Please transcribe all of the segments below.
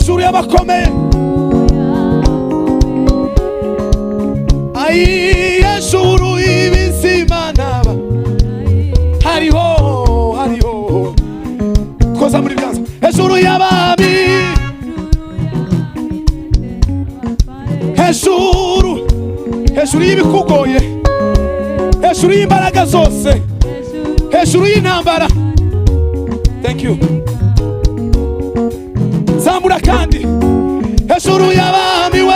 hejuru y'abakomeye. Ai hejuru y'ibizima naba hariho koza muri biganza hejuru y'abami, hejuru y'ibikugoye, hejuru y'imbaraga zose, hejuru y'intambara. Thank you. Zamura kandi hejuru y'abami we,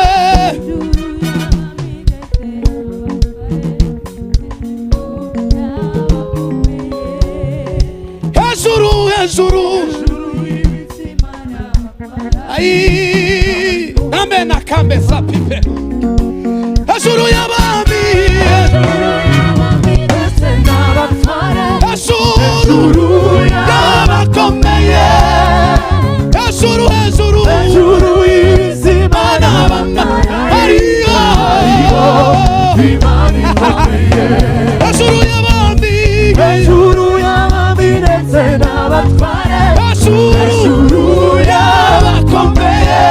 hejuru ai amen akambe sapipe hejuru y'abami, hejuru y'abakomeye, hejuru y'ibizima n'abana hariyo imana ikomeye, hejuru y'abami, ndetse n'abatware, hejuru y'abakomeye,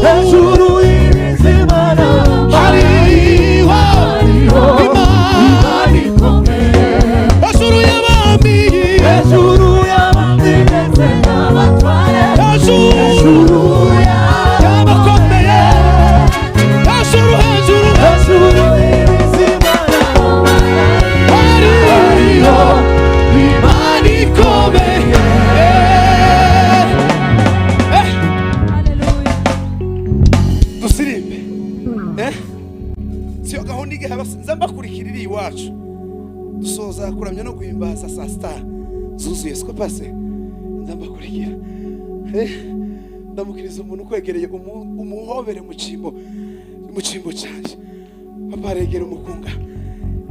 hejuru y'ibizima n'abana hariho imana ikomeye, hejuru y'abami, ndetse n'abatware, hejuru y'abakomeye, hejuru y'ibizima n'abana hariho imana ikomeye. Dusirimbe siyo gahunda igihe bakurikira iri iwacu dusoza kuramya no guhimbaza saa sita zuzuye siko pase ndambakurikira ndamukiriza umuntu ukwegereye umuhobere mu cyimbo cyanjye. Papa aregera umukunga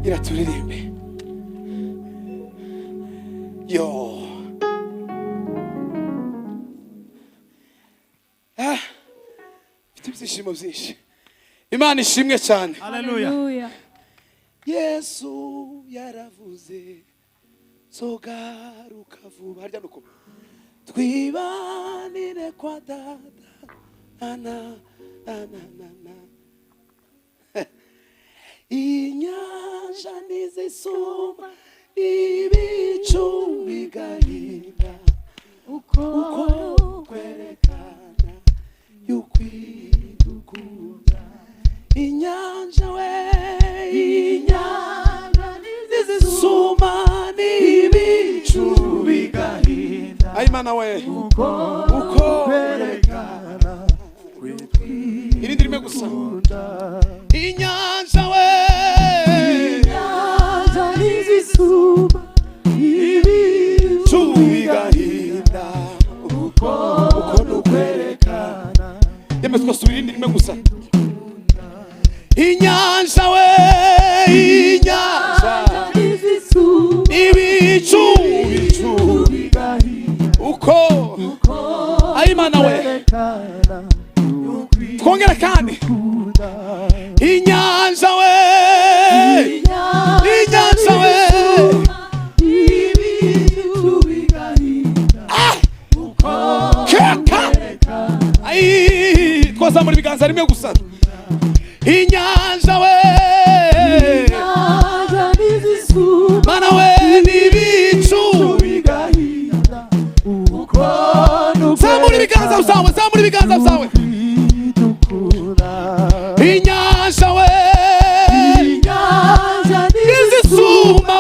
gira turirimbe yo mfite ibyishimo byinshi. Imana ishimwe cyane. Haleluya. Yesu yaravuze zogaruka vuba, harya nuko twibanire kwa data na inyanja nizisuma ibicu bigahinda uko kwerekana yukwidukunda. Inyanja nizisuma n'ibicu bigahinda, ai mana we uko kwerekana irindi rime gusa. Inyanja nizisuma ibicu bigahinda uko nukwerekana. Yemwe twasubira irindi rime gusa. Inyanja nizisuma ibicu bigahinda uko ai mana we twongera kandi. Inyanja ibicu bigahinda uko ai twaza muri biganza rimwe gusa. Inyanja nizisuma mana we n'ibicu bigahinda uko zamura ibiganza byawe. Inyanja nizisuma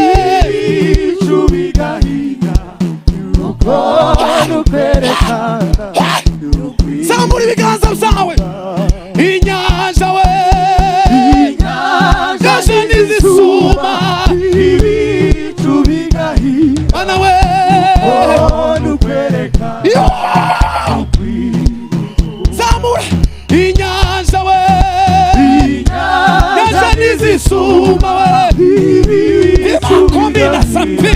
ibicu bigahinda uko nukwerekana. Zamura ibiganza byawe. Inyanja nizisuma ibicu bigahinda mana we uko nukwerekana. Zamura. Inyanja nizisuma ibicu bigahinda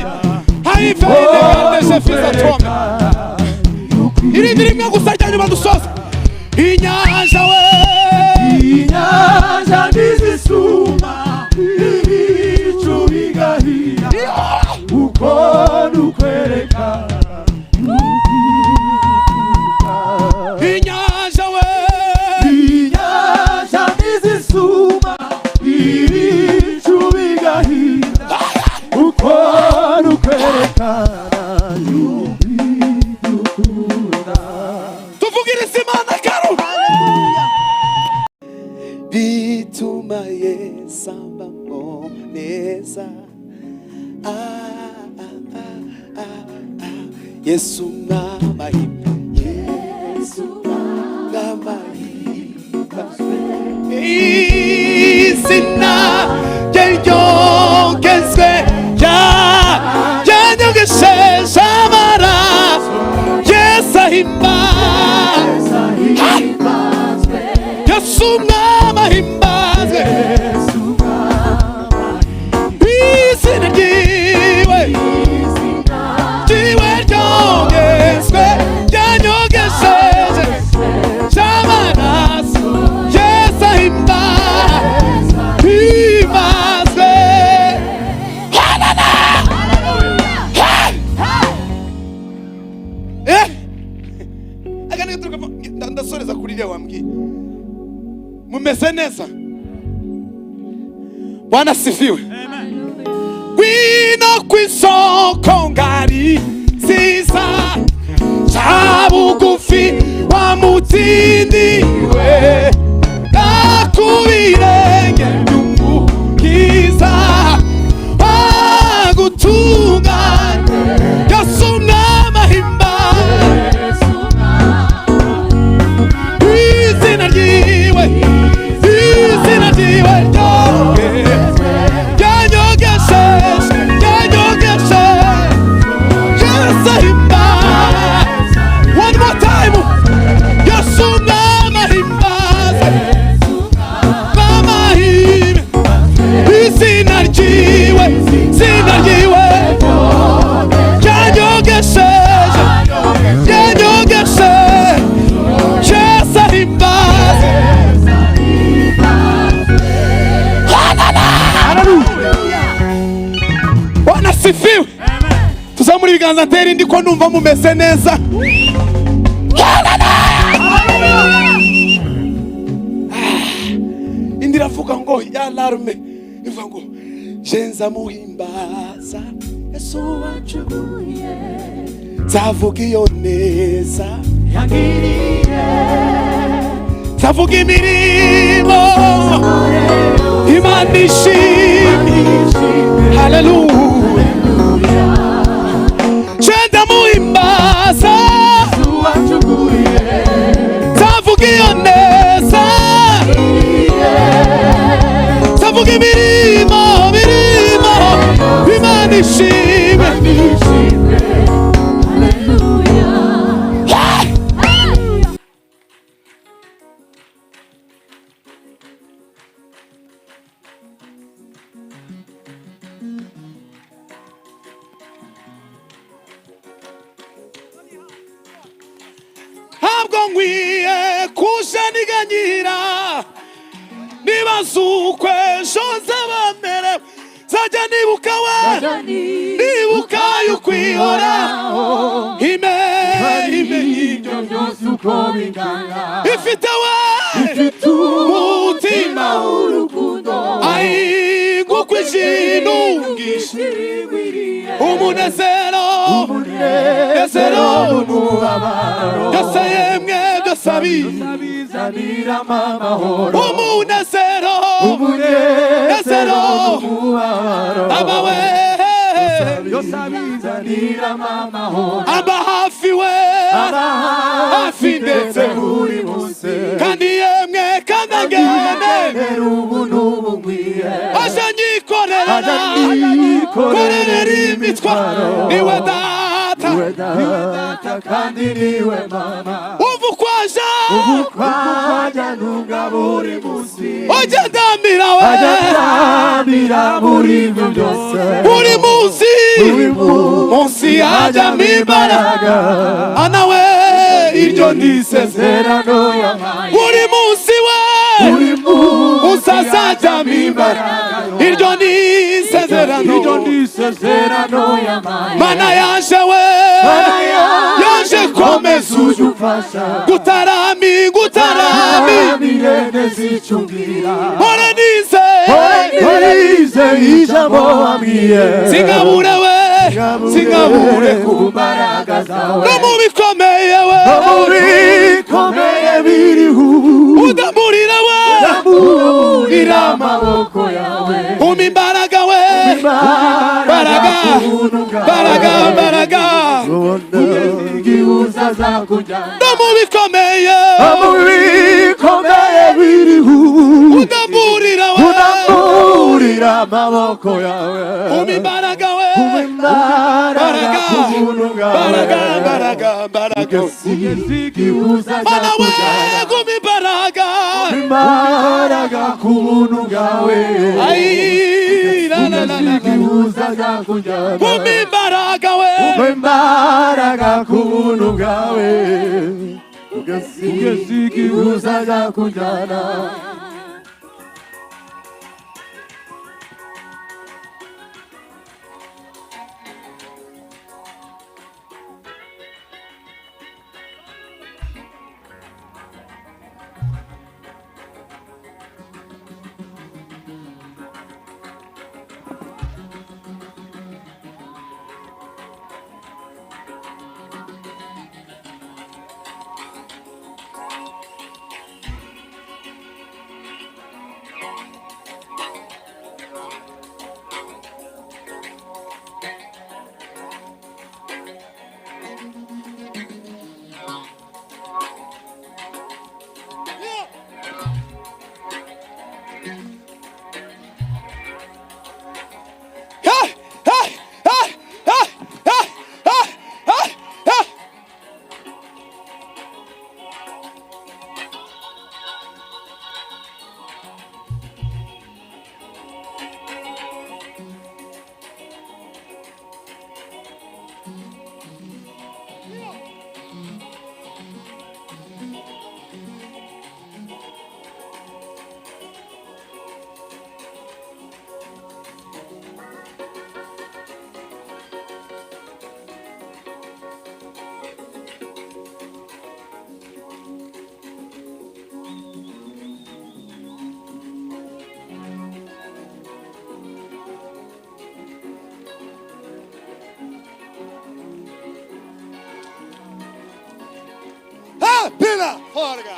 irindi rimwe gusa ryanyuma dusoza. Inyanja nizisuma ibicu bigahinda uko nukwerekana. tuvugirize Imana karo bituma Yesu ambamo neza. Yesu mwamahimba, Yesu mwamahimba, izina ryongezwe ryanyongesheje amaraso. Yesu ahimbazwe, Yesu mwamahimbazwe, izina ryiwe ryongezwe ryanyongesheje amaraso. Yesu ahimbazwe. Ndasoreza kuri iriya wambwiye mumeze neza. Bwana sifiwe. Gwino kwisoko ngari nziza zabugufi wamutindiwe nakubirenge by'umukiza wagutunganye. Yesu mwamahimba, izina ryiwe ryanyogesheje. Yesu ahimbaze. One more time. Yesu mwamahimbaze, mwamahimbe, izina ryiwe ryanyogesheje. Yesu ahimbaze. Bwana sifiwe. Tuzamura ibiganza ntera indi ko numva mumeze neza. Indi ravuga ngo ya alarme ivuga ngo jenza muhimbaza Yesu wacuguye, zavuga iyo neza yagiriye, zavuga imirimo Imana ishimye. Haleluya. Jenda muhimbaza zavuga iyo neza, zavuga imirimo Imana ishimye. Ntabwo nkwiye kujaniganyira nibazukwe ejo nzabamere, nzajya nibuka nibuka y'ukwihoraho ibyo byose uko bingana, ifite umutima w'urukundo, nguko ikinungisha umunezero n'umubabaro, byose yemwe byose abizaniramo amahoro. Umunezero n'umubabaro, abawe byose abizaniramo amahoro. Aba hafi we, hafi ndetse buri munsi, kandi yemwe kandi agene aje nyikorera imitwaro. Niwe data kandi niwe mama, uvukwaja nunga buri munsi, ujya ndamira buri byose, buri munsi ajyamo imbaraga. Anawe iryo ni isezerano yampaye, buri munsi uzazajyamo imbaraga. Iryo ni isezerano yampaye. Mana yaje we, yaje komeza ujya umfasha, gutaramire nezicungira. Hore nize ijambo wambwiye, singabure we singabure kumbaraga zawe no mu bikomeye we biriho udamburira we udamburira amaboko yawe umpa imbaraga we imbaraga igihuza zakujyana no mu bikomeye biriho udamburira we udamburira amaboko yawe umpa imbaraga we imbaraga igihuza zakujyana umpa imbaraga ku buntu bwawe igihuza zakujyana umpa imbaraga we imbaraga ku buntu bwawe igihuza zakujyana Pila, forga.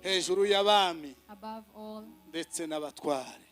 Hejuru y'abami ndetse n'abatware